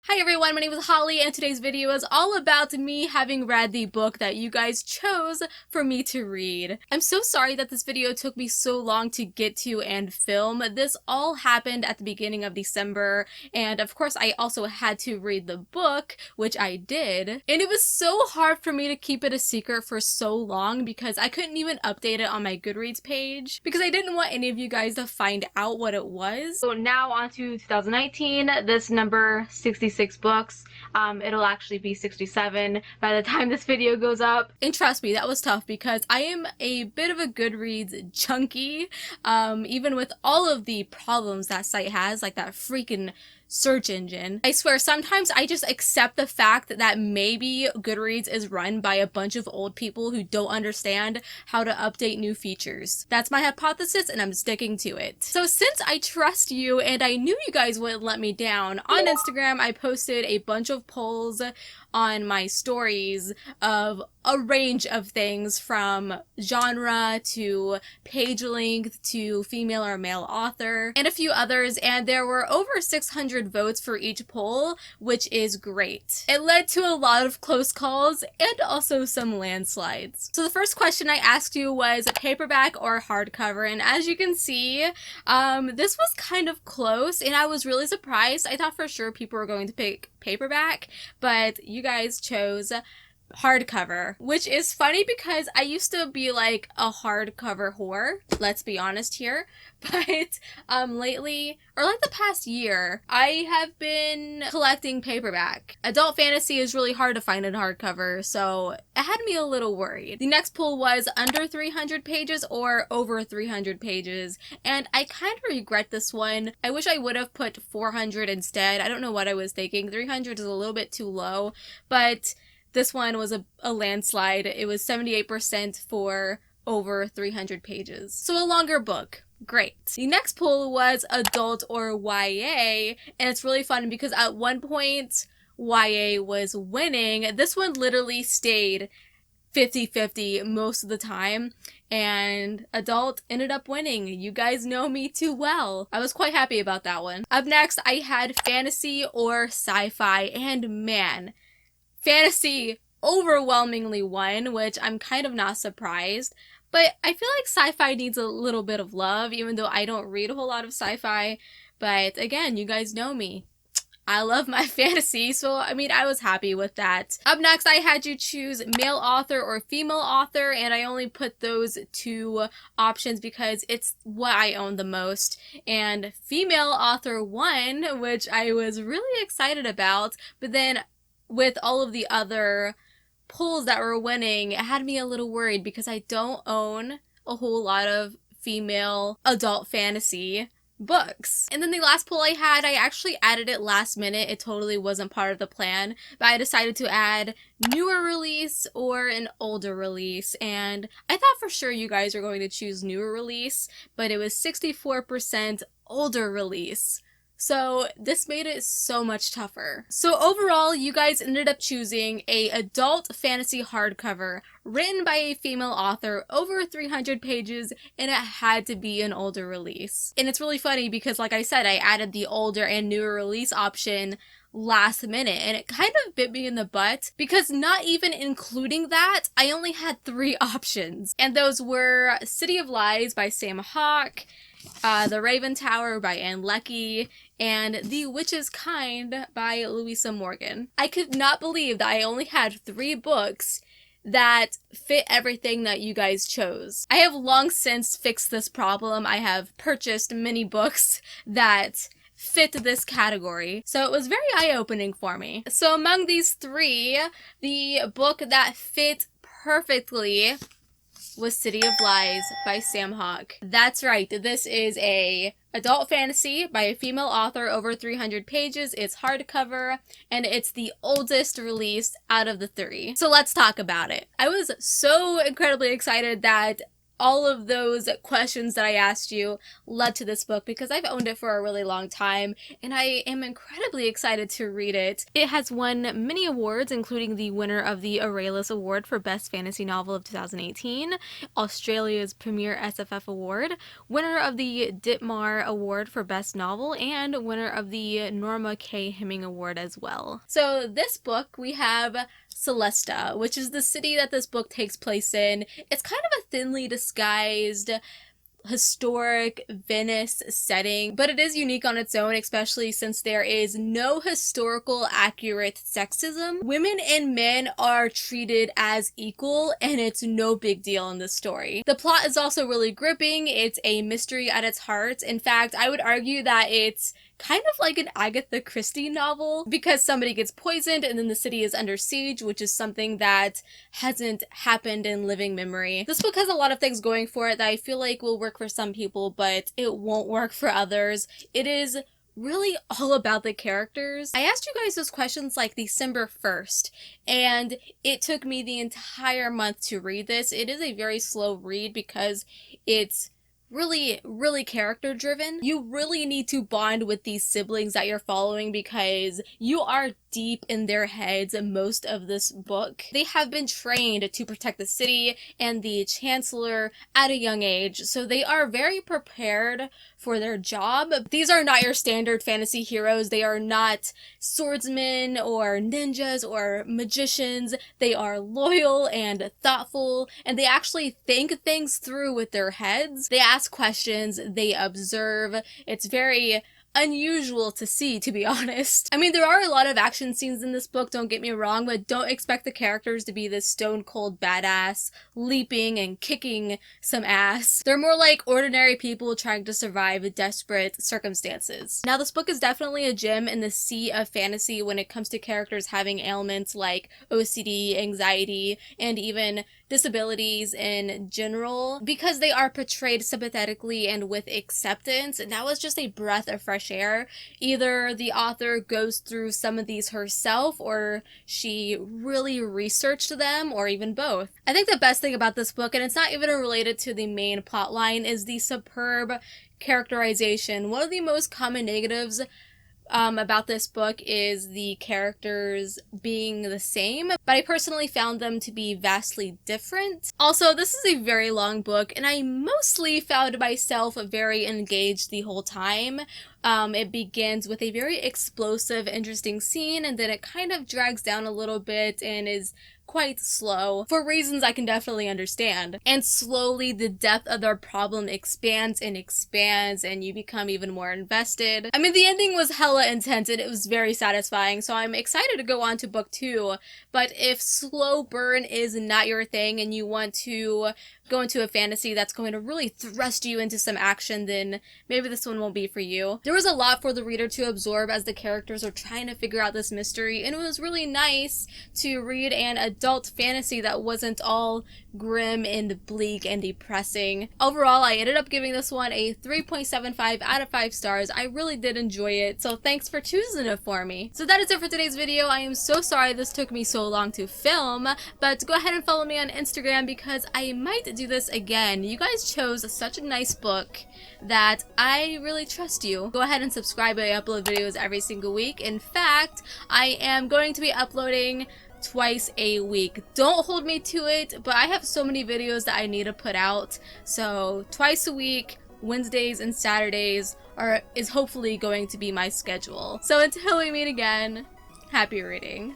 Hi everyone, my name is Holly and today's video is all about me having read the book that you guys chose for me to read. I'm so sorry that this video took me so long to get to and film. This all happened at the beginning of December, and of course I also had to read the book, which I did. And it was so hard for me to keep it a secret for so long because I couldn't even update it on my Goodreads page because I didn't want any of you guys to find out what it was. So now on to 2019, this number 66 books. It'll actually be 67 by the time this video goes up. And trust me, that was tough because I am a bit of a Goodreads junkie. Even with all of the problems that site has, like that freaking search engine. I swear, sometimes I just accept the fact that maybe Goodreads is run by a bunch of old people who don't understand how to update new features. That's my hypothesis and I'm sticking to it. So since I trust you and I knew you guys wouldn't let me down, on Instagram I posted a bunch of polls on my stories of a range of things from genre to page length to female or male author and a few others, and there were over 600 votes for each poll, which is great. It led to a lot of close calls and also some landslides. So the first question I asked you was paperback or hardcover, and as you can see, this was kind of close and I was really surprised. I thought for sure people were going to pick paperback, but you guys chose hardcover, which is funny because I used to be like a hardcover whore, let's be honest here, but lately, or like the past year, I have been collecting paperback. Adult fantasy is really hard to find in hardcover, so it had me a little worried. The next poll was under 300 pages or over 300 pages, and I kind of regret this one. I wish I would have put 400 instead. I don't know what I was thinking. 300 is a little bit too low, but this one was a landslide. It was 78% for over 300 pages. So a longer book. Great. The next poll was adult or YA, and it's really fun because at one point YA was winning. This one literally stayed 50-50 most of the time, and adult ended up winning. You guys know me too well. I was quite happy about that one. Up next, I had fantasy or sci-fi, and man, fantasy overwhelmingly won, which I'm kind of not surprised. But I feel like sci-fi needs a little bit of love, even though I don't read a whole lot of sci-fi. But again, you guys know me. I love my fantasy, so I mean, I was happy with that. Up next, I had you choose male author or female author, and I only put those two options because it's what I own the most. And female author won, which I was really excited about, but then with all of the other polls that were winning, it had me a little worried because I don't own a whole lot of female adult fantasy books. And then the last poll I had, I actually added it last minute. It totally wasn't part of the plan, but I decided to add newer release or an older release, and I thought for sure you guys were going to choose newer release, but it was 64% older release. So this made it so much tougher. So overall, you guys ended up choosing a adult fantasy hardcover written by a female author, over 300 pages, and it had to be an older release. And it's really funny because, like I said, I added the older and newer release option last minute, and it kind of bit me in the butt because not even including that, I only had 3 options. And those were City of Lies by Sam Hawke, The Raven Tower by Anne Leckie, and The Witch's Kind by Louisa Morgan. I could not believe that I only had 3 books that fit everything that you guys chose. I have long since fixed this problem. I have purchased many books that fit this category, so it was very eye-opening for me. So among these 3, the book that fit perfectly was City of Lies by Sam Hawke. That's right, this is a adult fantasy by a female author, over 300 pages. It's hardcover, and it's the oldest release out of the 3. So let's talk about it. I was so incredibly excited that all of those questions that I asked you led to this book because I've owned it for a really long time and I am incredibly excited to read it. It has won many awards, including the winner of the Aurelius Award for Best Fantasy Novel of 2018, Australia's premier SFF Award, winner of the Ditmar Award for Best Novel, and winner of the Norma K. Hemming Award as well. So this book, we have Celesta, which is the city that this book takes place in. It's kind of a thinly disguised historic Venice setting, but it is unique on its own, especially since there is no historical accurate sexism. Women and men are treated as equal, and it's no big deal in this story. The plot is also really gripping. It's a mystery at its heart. In fact, I would argue that it's kind of like an Agatha Christie novel because somebody gets poisoned and then the city is under siege, which is something that hasn't happened in living memory. This book has a lot of things going for it that I feel like will work for some people, but it won't work for others. It is really all about the characters. I asked you guys those questions like December 1st, and it took me the entire month to read this. It is a very slow read because it's really character driven. You really need to bond with these siblings that you're following because you are deep in their heads most of this book. They have been trained to protect the city and the chancellor at a young age, so they are very prepared for their job. These are not your standard fantasy heroes. They are not swordsmen or ninjas or magicians. They are loyal and thoughtful, and they actually think things through with their heads. They ask questions, they observe. It's very unusual to see, to be honest. I mean, there are a lot of action scenes in this book, don't get me wrong, but don't expect the characters to be this stone cold badass, leaping and kicking some ass. They're more like ordinary people trying to survive desperate circumstances. Now, this book is definitely a gem in the sea of fantasy when it comes to characters having ailments like OCD, anxiety, and even disabilities in general, because they are portrayed sympathetically and with acceptance. And that was just a breath of fresh air. Either the author goes through some of these herself, or she really researched them, or even both. I think the best thing about this book, and it's not even related to the main plot line, is the superb characterization. One of the most common negatives about this book is the characters being the same, but I personally found them to be vastly different. Also, this is a very long book, and I mostly found myself very engaged the whole time. It begins with a very explosive, interesting scene, and then it kind of drags down a little bit and is quite slow, for reasons I can definitely understand. And slowly the depth of their problem expands and expands, and you become even more invested. I mean, the ending was hella intense and it was very satisfying, so I'm excited to go on to book 2. But if slow burn is not your thing and you want to go into a fantasy that's going to really thrust you into some action, then maybe this one won't be for you. There was a lot for the reader to absorb as the characters are trying to figure out this mystery, and it was really nice to read an adult fantasy that wasn't all grim and bleak and depressing. Overall, I ended up giving this one a 3.75 out of 5 stars. I really did enjoy it, so thanks for choosing it for me. So that is it for today's video. I am so sorry this took me so long to film, but go ahead and follow me on Instagram because I might do this again. You guys chose such a nice book that I really trust you. Go ahead and subscribe. I upload videos every single week. In fact, I am going to be uploading twice a week. Don't hold me to it, but I have so many videos that I need to put out. So twice a week, Wednesdays and Saturdays is hopefully going to be my schedule. So until we meet again, happy reading.